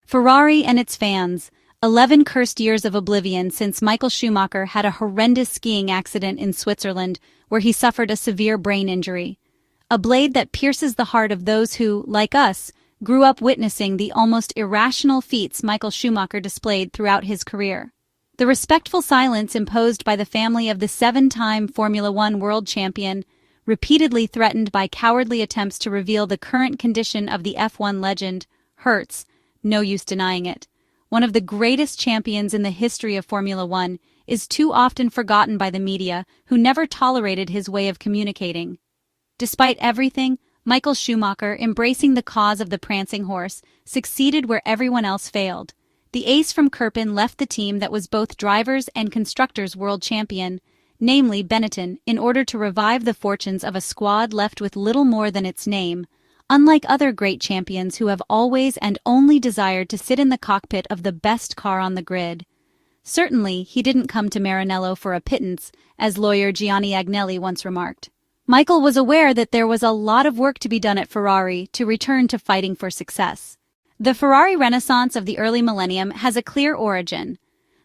Ferrari and its fans. 11 cursed years of oblivion since Michael Schumacher had a horrendous skiing accident in Switzerland where he suffered a severe brain injury. A blade that pierces the heart of those who, like us, grew up witnessing the almost irrational feats Michael Schumacher displayed throughout his career. The respectful silence imposed by the family of the 7-time Formula One world champion, repeatedly threatened by cowardly attempts to reveal the current condition of the F1 legend, hurts. No use denying it. One of the greatest champions in the history of Formula One is too often forgotten by the media, who never tolerated his way of communicating. Despite everything, Michael Schumacher, embracing the cause of the prancing horse, succeeded where everyone else failed. The ace from Kirpin left the team that was both drivers and constructors world champion, namely Benetton, in order to revive the fortunes of a squad left with little more than its name. Unlike other great champions who have always and only desired to sit in the cockpit of the best car on the grid. Certainly, he didn't come to Maranello for a pittance, as lawyer Gianni Agnelli once remarked. Michael was aware that there was a lot of work to be done at Ferrari to return to fighting for success. The Ferrari Renaissance of the early millennium has a clear origin.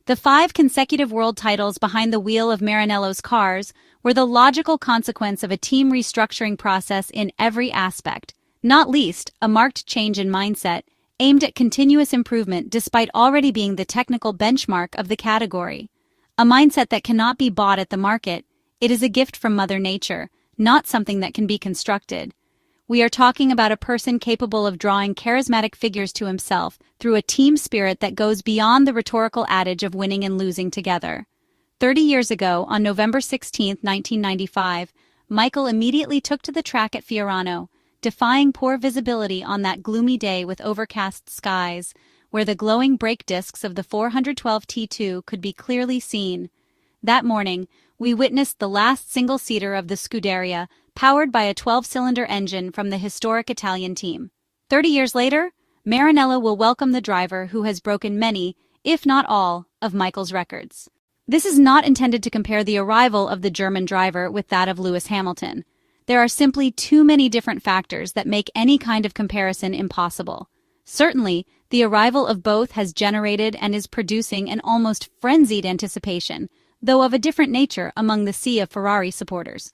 The 5 consecutive world titles behind the wheel of Maranello's cars were the logical consequence of a team restructuring process in every aspect. Not least, a marked change in mindset, aimed at continuous improvement despite already being the technical benchmark of the category. A mindset that cannot be bought at the market. It is a gift from Mother Nature, not something that can be constructed. We are talking about a person capable of drawing charismatic figures to himself through a team spirit that goes beyond the rhetorical adage of winning and losing together. 30 years ago, on November 16, 1995, Michael immediately took to the track at Fiorano, defying poor visibility on that gloomy day with overcast skies, where the glowing brake discs of the 412 T2 could be clearly seen. That morning, we witnessed the last single-seater of the Scuderia, powered by a 12-cylinder engine from the historic Italian team. 30 years later, Maranello will welcome the driver who has broken many, if not all, of Michael's records. This is not intended to compare the arrival of the German driver with that of Lewis Hamilton. There are simply too many different factors that make any kind of comparison impossible. Certainly, the arrival of both has generated and is producing an almost frenzied anticipation, though of a different nature among the sea of Ferrari supporters.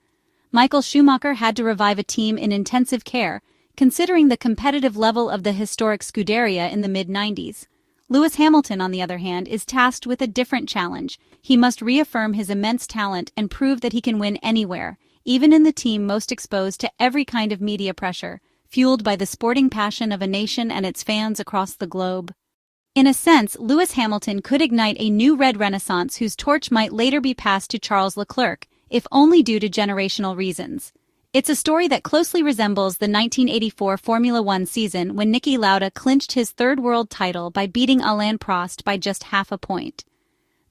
Michael Schumacher had to revive a team in intensive care, considering the competitive level of the historic Scuderia in the mid-90s. Lewis Hamilton, on the other hand, is tasked with a different challenge. He must reaffirm his immense talent and prove that he can win anywhere, even in the team most exposed to every kind of media pressure, fueled by the sporting passion of a nation and its fans across the globe. In a sense, Lewis Hamilton could ignite a new red renaissance whose torch might later be passed to Charles Leclerc, if only due to generational reasons. It's a story that closely resembles the 1984 Formula One season when Niki Lauda clinched his 3rd world title by beating Alain Prost by just half a point.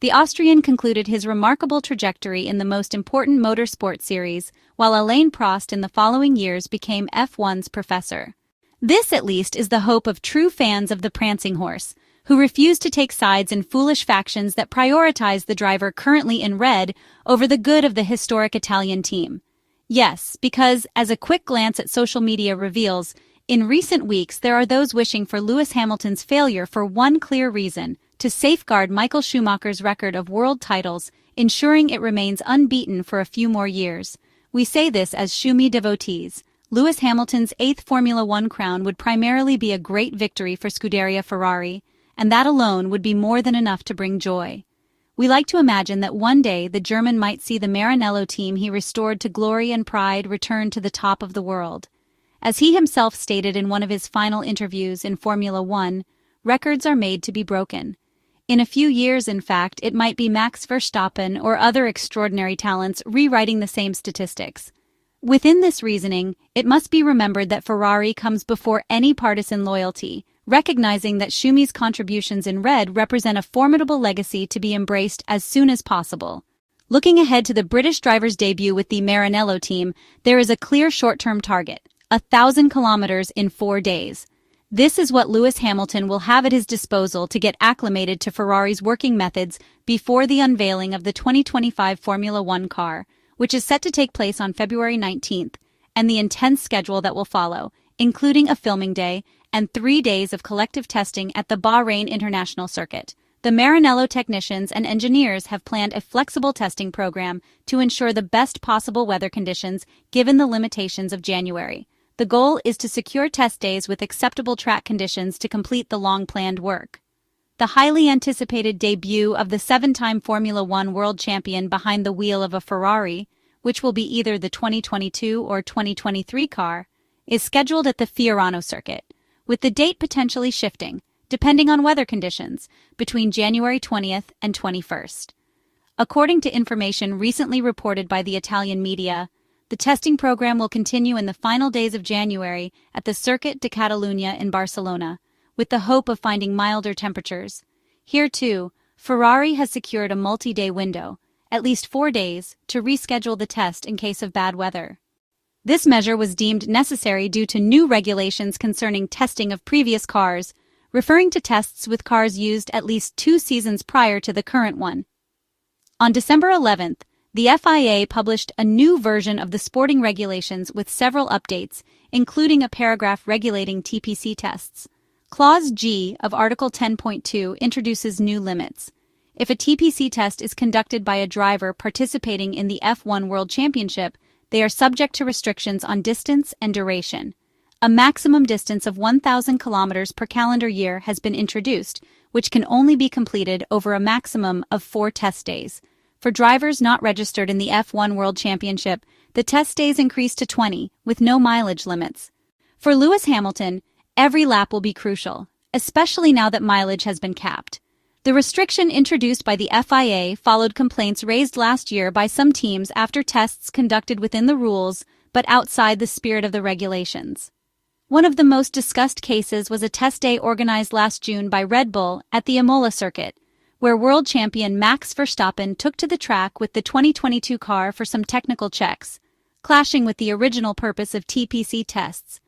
The Austrian concluded his remarkable trajectory in the most important motorsport series, while Alain Prost in the following years became F1's professor. This, at least, is the hope of true fans of the prancing horse, who refuse to take sides in foolish factions that prioritize the driver currently in red over the good of the historic Italian team. Yes, because, as a quick glance at social media reveals, in recent weeks there are those wishing for Lewis Hamilton's failure for one clear reason: to safeguard Michael Schumacher's record of world titles, ensuring it remains unbeaten for a few more years. We say this as Schumi devotees. Lewis Hamilton's 8th Formula One crown would primarily be a great victory for Scuderia Ferrari, and that alone would be more than enough to bring joy. We like to imagine that one day the German might see the Maranello team he restored to glory and pride return to the top of the world. As he himself stated in one of his final interviews in Formula One, records are made to be broken. In a few years, in fact, it might be Max Verstappen or other extraordinary talents rewriting the same statistics. Within this reasoning, it must be remembered that Ferrari comes before any partisan loyalty, recognizing that Schumi's contributions in red represent a formidable legacy to be embraced as soon as possible. Looking ahead to the British driver's debut with the Maranello team, there is a clear short-term target: 1,000 kilometers in 4 days. This is what Lewis Hamilton will have at his disposal to get acclimated to Ferrari's working methods before the unveiling of the 2025 Formula One car, which is set to take place on February 19th, and the intense schedule that will follow, including a filming day and 3 days of collective testing at the Bahrain International Circuit. The Maranello technicians and engineers have planned a flexible testing program to ensure the best possible weather conditions given the limitations of January. The goal is to secure test days with acceptable track conditions to complete the long-planned work. The highly anticipated debut of the 7-time Formula One world champion behind the wheel of a Ferrari, which will be either the 2022 or 2023 car, is scheduled at the Fiorano circuit, with the date potentially shifting, depending on weather conditions, between January 20th and 21st. According to information recently reported by the Italian media, the testing program will continue in the final days of January at the Circuit de Catalunya in Barcelona, with the hope of finding milder temperatures. Here, too, Ferrari has secured a multi-day window, at least 4 days, to reschedule the test in case of bad weather. This measure was deemed necessary due to new regulations concerning testing of previous cars, referring to tests with cars used at least 2 seasons prior to the current one. On December 11th, the FIA published a new version of the sporting regulations with several updates, including a paragraph regulating TPC tests. Clause G of Article 10.2 introduces new limits. If a TPC test is conducted by a driver participating in the F1 World Championship, they are subject to restrictions on distance and duration. A maximum distance of 1,000 kilometers per calendar year has been introduced, which can only be completed over a maximum of 4 test days. For drivers not registered in the F1 World Championship, the test days increase to 20, with no mileage limits. For Lewis Hamilton, every lap will be crucial, especially now that mileage has been capped. The restriction introduced by the FIA followed complaints raised last year by some teams after tests conducted within the rules but outside the spirit of the regulations. One of the most discussed cases was a test day organized last June by Red Bull at the Imola circuit, where world champion Max Verstappen took to the track with the 2022 car for some technical checks, clashing with the original purpose of TPC tests,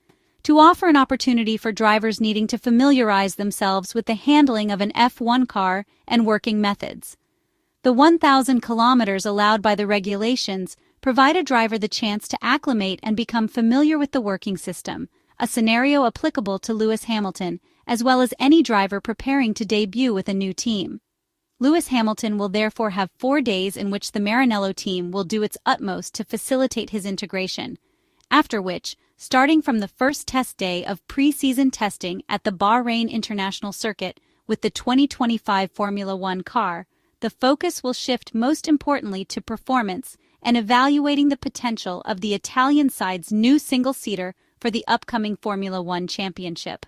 to offer an opportunity for drivers needing to familiarize themselves with the handling of an F1 car and working methods. The 1,000 kilometers allowed by the regulations provide a driver the chance to acclimate and become familiar with the working system, a scenario applicable to Lewis Hamilton, as well as any driver preparing to debut with a new team. Lewis Hamilton will therefore have 4 days in which the Maranello team will do its utmost to facilitate his integration, after which, starting from the first test day of pre-season testing at the Bahrain International Circuit with the 2025 Formula One car, the focus will shift most importantly to performance and evaluating the potential of the Italian side's new single-seater for the upcoming Formula One championship.